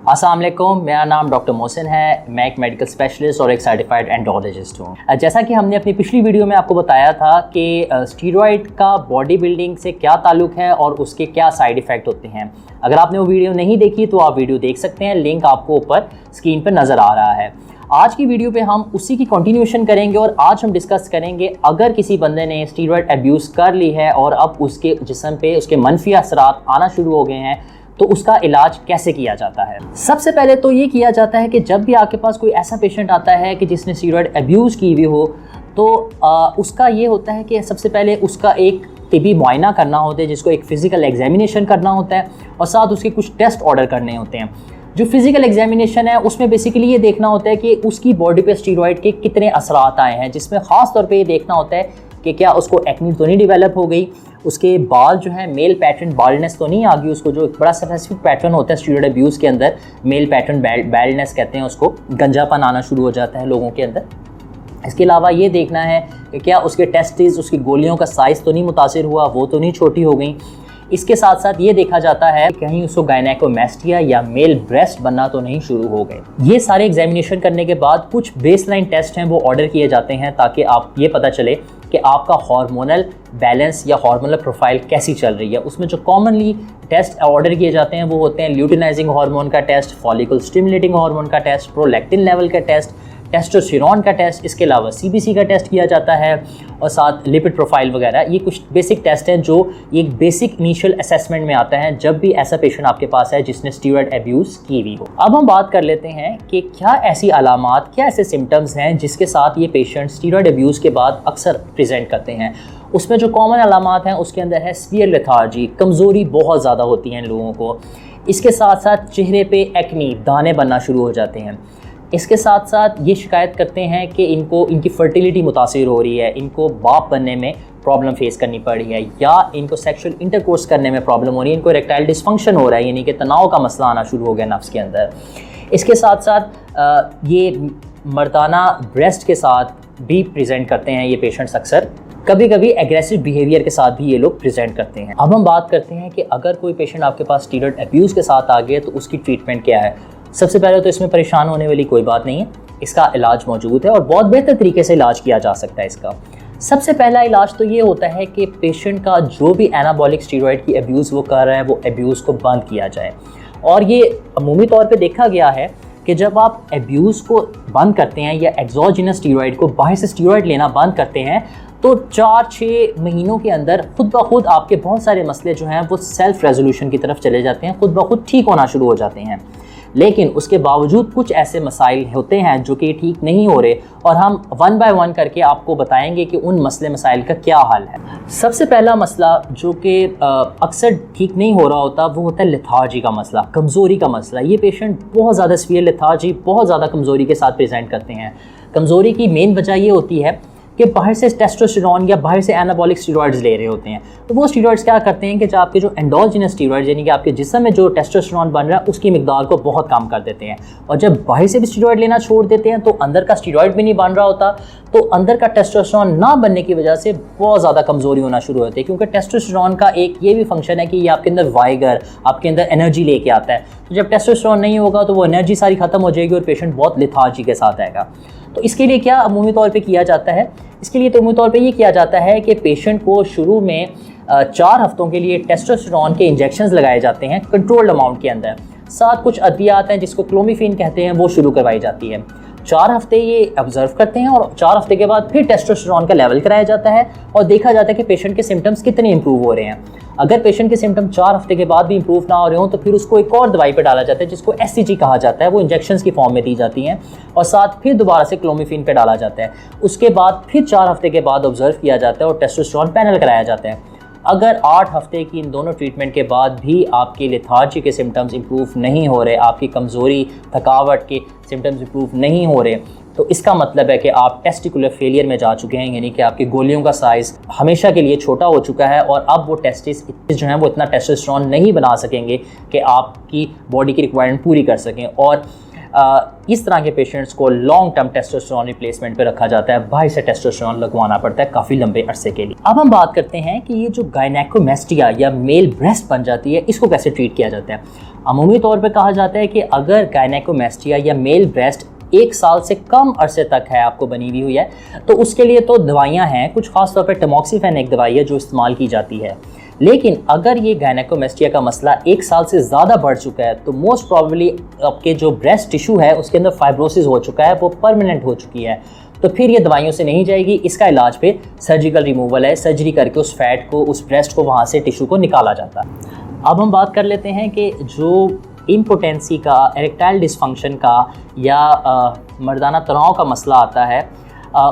अस्सलाम वालेकुम, मेरा नाम डॉक्टर मोहसिन है। मैं एक मेडिकल स्पेशलिस्ट और एक सर्टिफाइड एंडोलॉजिस्ट हूँ। जैसा कि हमने अपनी पिछली वीडियो में आपको बताया था कि स्टीरॉयड का बॉडी बिल्डिंग से क्या ताल्लुक है और उसके क्या साइड इफ़ेक्ट होते हैं। अगर आपने वो वीडियो नहीं देखी तो आप वीडियो देख सकते हैं, लिंक आपको ऊपर स्क्रीन पर नज़र आ रहा है। आज की वीडियो पे हम उसी की कंटिन्यूएशन करेंगे और आज हम डिस्कस करेंगे अगर किसी बंदे ने स्टीरॉयड अब्यूज़ कर ली है और अब उसके जिस्म पे उसके मनफी असरात आना शुरू हो गए हैं तो उसका इलाज कैसे किया जाता है। सबसे पहले तो ये किया जाता है कि जब भी आपके पास कोई ऐसा पेशेंट आता है कि जिसने स्टीरॉयड अब्यूज़ की हुई हो तो उसका ये होता है कि सबसे पहले उसका एक तिबी मुआयना करना होता है, जिसको एक फ़िज़िकल एग्जामिनेशन करना होता है और साथ उसके कुछ टेस्ट ऑर्डर करने होते हैं। जो फिज़िकल एग्जामिनेशन है उसमें बेसिकली ये देखना होता है कि उसकी बॉडी पे स्टीरॉयड के कितने असरात आए हैं, जिसमें ख़ास तौर पे ये देखना होता है कि क्या उसको एक्ने तो नहीं डेवलप हो गई, उसके बाल जो है मेल पैटर्न बाल्डनेस तो नहीं आ गई, उसको जो एक बड़ा स्पेसिफिक पैटर्न होता है स्टीरॉयड अब्यूज़ के अंदर मेल पैटर्न बाल्डनेस कहते हैं उसको, गंजापन आना शुरू हो जाता है लोगों के अंदर। इसके अलावा ये देखना है कि क्या उसके टेस्टिस, उसकी गोलियों का साइज़ तो नहीं मुतासिर हुआ, वो तो नहीं छोटी हो गई। इसके साथ साथ ये देखा जाता है कि कहीं उसको गायनेकोमेस्टिया या मेल ब्रेस्ट बनना तो नहीं शुरू हो गए। ये सारे एग्जामिनेशन करने के बाद कुछ बेसलाइन टेस्ट हैं वो ऑर्डर किए जाते हैं ताकि आप ये पता चले कि आपका हार्मोनल बैलेंस या हार्मोनल प्रोफाइल कैसी चल रही है। उसमें जो कॉमनली टेस्ट ऑर्डर किए जाते हैं वो होते हैं ल्यूटिनाइजिंग हार्मोन का टेस्ट, फॉलिकल स्टिमुलेटिंग हार्मोन का टेस्ट, प्रोलैक्टिन लेवल का टेस्ट, टेस्टोस्टेरोन का टेस्ट, इसके अलावा सीबीसी का टेस्ट किया जाता है और साथ लिपिड प्रोफाइल वगैरह। ये कुछ बेसिक टेस्ट हैं जो एक बेसिक इनिशियल असेसमेंट में आता है जब भी ऐसा पेशेंट आपके पास है जिसने स्टीरॉयड अब्यूज़ की हुई हो। अब हम बात कर लेते हैं कि क्या ऐसी अलामात, क्या ऐसे सिम्टम्स हैं जिसके साथ ये पेशेंट स्टीरॉयड अब्यूज़ के बाद अक्सर प्रेजेंट करते हैं। उसमें जो कॉमन अलामात हैं उसके अंदर है सीवियर लेथार्जी, कमज़ोरी बहुत ज़्यादा होती है इन लोगों को। इसके साथ साथ चेहरे पे एक्नी, दाने बनना शुरू हो जाते हैं। इसके साथ साथ ये शिकायत करते हैं कि इनकी फर्टिलिटी मुतासिर हो रही है, इनको बाप बनने में प्रॉब्लम फेस करनी पड़ रही है या इनको सेक्सुअल इंटरकोर्स करने में प्रॉब्लम हो रही है, इनको इरेक्टाइल डिस्फंक्शन हो रहा है, यानी कि तनाव का मसला आना शुरू हो गया नफ्स के अंदर। इसके साथ साथ ये मर्दाना ब्रेस्ट के साथ भी प्रेजेंट करते हैं ये पेशेंट्स अक्सर। कभी कभी एग्रेसिव बिहेवियर के साथ भी ये लोग प्रेजेंट करते हैं। अब हम बात करते हैं कि अगर कोई पेशेंट आपके पास स्टीरॉयड अब्यूज़ के साथ आ गया तो उसकी ट्रीटमेंट क्या है। सबसे पहले तो इसमें परेशान होने वाली कोई बात नहीं है, इसका इलाज मौजूद है और बहुत बेहतर तरीके से इलाज किया जा सकता है इसका। सबसे पहला इलाज तो ये होता है कि पेशेंट का जो भी एनाबॉलिक स्टीरॉयड की अब्यूज़ वो कर रहा है वो अब्यूज़ को बंद किया जाए। और ये अमूमी तौर पे देखा गया है कि जब आप अब्यूज़ को बंद करते हैं या एक्सोजिनस स्टीरॉयड को बाहर से स्टीरॉयड लेना बंद करते हैं तो 4-6 महीनों के अंदर खुद ब खुद आपके बहुत सारे मसले जो हैं वो सेल्फ रेजोल्यूशन की तरफ चले जाते हैं, खुद ब खुद ठीक होना शुरू हो जाते हैं। लेकिन उसके बावजूद कुछ ऐसे मसाइल होते हैं जो कि ठीक नहीं हो रहे और हम वन बाय वन करके आपको बताएंगे कि उन मसले मसाइल का क्या हल है। सबसे पहला मसला जो कि अक्सर ठीक नहीं हो रहा होता वो होता है लेथार्जी का मसला, कमज़ोरी का मसला। ये पेशेंट बहुत ज़्यादा सीवियर लेथार्जी, बहुत ज़्यादा कमज़ोरी के साथ प्रेजेंट करते हैं। कमज़ोरी की मेन वजह ये होती है कि बाहर से टेस्टोस्टेरोन या बाहर से एनाबॉलिक स्टीरॉयड्स ले रहे होते हैं। तो वो स्टीरॉयड्स क्या करते हैं कि जो आपके जो एंडोजिनस स्टीरॉयड्स यानी कि आपके जिस्म में जो टेस्टोस्टेरोन बन रहा है उसकी मिकदार को बहुत कम कर देते हैं। और जब बाहर से भी स्टीरॉयड लेना छोड़ देते हैं तो अंदर का स्टीरॉयड भी नहीं बन रहा होता, तो अंदर का टेस्टोस्टेरोन ना बनने की वजह से बहुत ज़्यादा कमज़ोरी होना शुरू होती है। क्योंकि टेस्टोस्टेरोन का एक ये भी फंक्शन है कि ये आपके अंदर वाइगर, आपके अंदर एनर्जी लेके आता है। तो जब टेस्टोस्टेरोन नहीं होगा तो वो एनर्जी सारी ख़त्म हो जाएगी और पेशेंट बहुत लेथार्जी के साथ आएगा। तो इसके लिए क्या अमूमी तौर पे किया जाता है, इसके लिए तो अमूमी तौर पे ये किया जाता है कि पेशेंट को शुरू में 4 हफ्तों के लिए टेस्टोस्टेरोन के इंजेक्शंस लगाए जाते हैं कंट्रोल्ड अमाउंट के अंदर। साथ कुछ अद्वियात हैं जिसको क्लोमिफेन कहते हैं, वो शुरू करवाई जाती है। 4 हफ्ते ये ऑब्जर्व करते हैं और 4 हफ्ते के बाद फिर टेस्टोस्टेरोन का लेवल कराया जाता है और देखा जाता है कि पेशेंट के सिम्टम्स कितने इंप्रूव हो रहे हैं। अगर पेशेंट के सिम्टम 4 हफ्ते के बाद भी इंप्रूव ना हो रहे हो तो फिर उसको एक और दवाई पे डाला जाता है जिसको एससीजी कहा जाता है, वो इंजेक्शंस की फॉर्म में दी जाती हैं और साथ फिर दोबारा से क्लोमिफेन पे डाला जाता है। उसके बाद फिर 4 हफ्ते के बाद ऑब्जर्व किया जाता है और टेस्टोस्टेरोन पैनल कराया जाता है। अगर 8 हफ्ते की इन दोनों ट्रीटमेंट के बाद भी आपके लेथार्जी के सिम्टम्स इंप्रूव नहीं हो रहे, आपकी कमज़ोरी, थकावट के सिम्टम्स इंप्रूव नहीं हो रहे, तो इसका मतलब है कि आप टेस्टिकुलर फेलियर में जा चुके हैं, यानी कि आपकी गोलियों का साइज़ हमेशा के लिए छोटा हो चुका है और अब वो टेस्टिस जो हैं वो इतना टेस्टोस्टेरोन नहीं बना सकेंगे कि आपकी बॉडी की रिक्वायरमेंट पूरी कर सकें। और इस तरह के पेशेंट्स को लॉन्ग टर्म टेस्टोस्टेरोन रिप्लेसमेंट पे रखा जाता है, बाहर से टेस्टोस्टेरोन लगवाना पड़ता है काफ़ी लंबे अरसे के लिए। अब हम बात करते हैं कि ये जो गायनेकोमेस्टिया या मेल ब्रेस्ट बन जाती है, इसको कैसे ट्रीट किया जाता है। अमूमी तौर पर कहा जाता है कि अगर गायनेकोमेस्टिया या मेल ब्रेस्ट 1 साल से कम अरसे तक है आपको बनी हुई है, तो उसके लिए तो दवाइयाँ हैं, कुछ खास तौर पर टमॉक्सिफेन एक दवाई है जो इस्तेमाल की जाती है। लेकिन अगर ये गायनेकोमेस्टिया का मसला 1 साल से ज़्यादा बढ़ चुका है तो मोस्ट प्रॉब्ली आपके जो ब्रेस्ट टिश्यू है उसके अंदर फाइब्रोसिस हो चुका है, वो परमानेंट हो चुकी है, तो फिर ये दवाइयों से नहीं जाएगी। इसका इलाज फिर सर्जिकल रिमूवल है, सर्जरी करके उस फैट को, उस ब्रेस्ट को, वहाँ से टिश्यू को निकाला जाता है। अब हम बात कर लेते हैं कि जो इम्पोटेंसी का, एरेक्टाइल डिसफंक्शन का या मर्दाना तनाव का मसला आता है,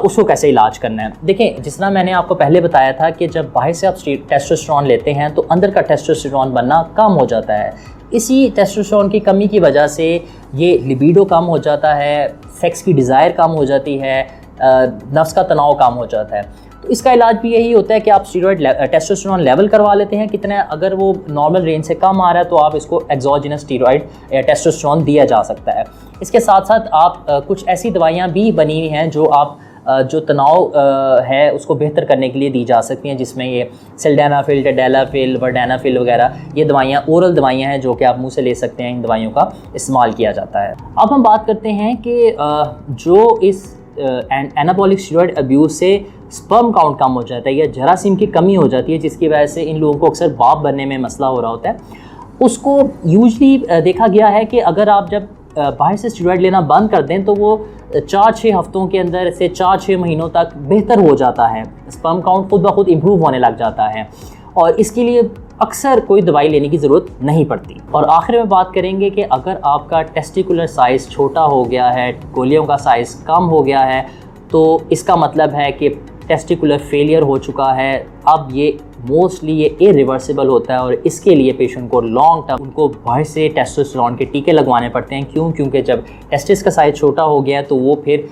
उसको कैसे इलाज करना है। देखें, जिस तरह मैंने आपको पहले बताया था कि जब बाहर से आप टेस्टोस्टेरोन लेते हैं तो अंदर का टेस्टोस्टेरोन बनना कम हो जाता है। इसी टेस्टोस्टेरोन की कमी की वजह से ये लिबिडो कम हो जाता है, सेक्स की डिज़ायर कम हो जाती है, नफ्स का तनाव कम हो जाता है। तो इसका इलाज भी यही होता है कि आप स्टीरॉयड टेस्टोस्टेरोन लेवल करवा लेते हैं कितना, अगर वो नॉर्मल रेंज से कम आ रहा है तो आप इसको एक्सोजिनस स्टीरॉयड या टेस्टोस्टेरोन दिया जा सकता है। इसके साथ साथ आप कुछ ऐसी दवाइयाँ भी बनी हुई हैं जो आप जो तनाव है उसको बेहतर करने के लिए दी जा सकती हैं, जिसमें ये सिल्डेनाफिल, टेडेलाफिल, वर्डेनाफिल वगैरह ये दवाइयाँ ओरल दवाइयाँ हैं जो कि आप मुंह से ले सकते हैं। इन दवाइयों का इस्तेमाल किया जाता है। अब हम बात करते हैं कि जो इस एनाबॉलिक स्टीरॉयड अब्यूज़ से स्पर्म काउंट कम हो जाता है या जरासीम की कमी हो जाती है, जिसकी वजह से इन लोगों को अक्सर बाप बनने में मसला हो रहा होता है। उसको यूजली देखा गया है कि अगर आप जब बाहर से स्टीरॉयड लेना बंद कर दें तो वो 4-6 हफ्तों के अंदर से 4-6 महीनों तक बेहतर हो जाता है, स्पर्म काउंट खुद ब खुद इम्प्रूव होने लग जाता है और इसके लिए अक्सर कोई दवाई लेने की ज़रूरत नहीं पड़ती। और आखिर में बात करेंगे कि अगर आपका टेस्टिकुलर साइज़ छोटा हो गया है, गोलियों का साइज़ कम हो गया है, तो इसका मतलब है कि टेस्टिकुलर फेलियर हो चुका है। अब ये मोस्टली ये इरिवर्सिबल होता है और इसके लिए पेशेंट को लॉन्ग टर्म उनको बाहर से टेस्टोस्टेरोन के टीके लगवाने पड़ते हैं। क्योंकि जब टेस्टिस का साइज़ छोटा हो गया है तो वो फिर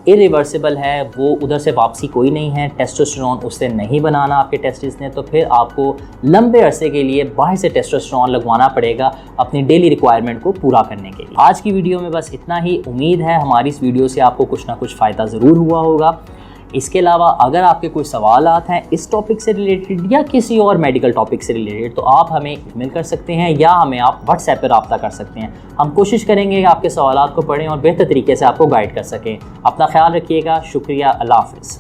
इरिवर्सिबल है, वो उधर से वापसी कोई नहीं है, टेस्टोस्टेरोन उससे नहीं बनाना आपके टेस्टिस ने, तो फिर आपको लंबे अरसे के लिए बाहर से टेस्टोस्टेरोन लगवाना पड़ेगा अपनी डेली रिक्वायरमेंट को पूरा करने के लिए। आज की वीडियो में बस इतना ही। उम्मीद है हमारी इस वीडियो से आपको कुछ ना कुछ फ़ायदा ज़रूर हुआ होगा। इसके अलावा अगर आपके कोई सवालात हैं इस टॉपिक से रिलेटेड या किसी और मेडिकल टॉपिक से रिलेटेड, तो आप हमें ईमेल कर सकते हैं या हमें आप व्हाट्सएप पर रब्ता कर सकते हैं। हम कोशिश करेंगे कि आपके सवालात को पढ़ें और बेहतर तरीके से आपको गाइड कर सकें। अपना ख्याल रखिएगा। शुक्रिया। अल्लाह हाफ़िज़।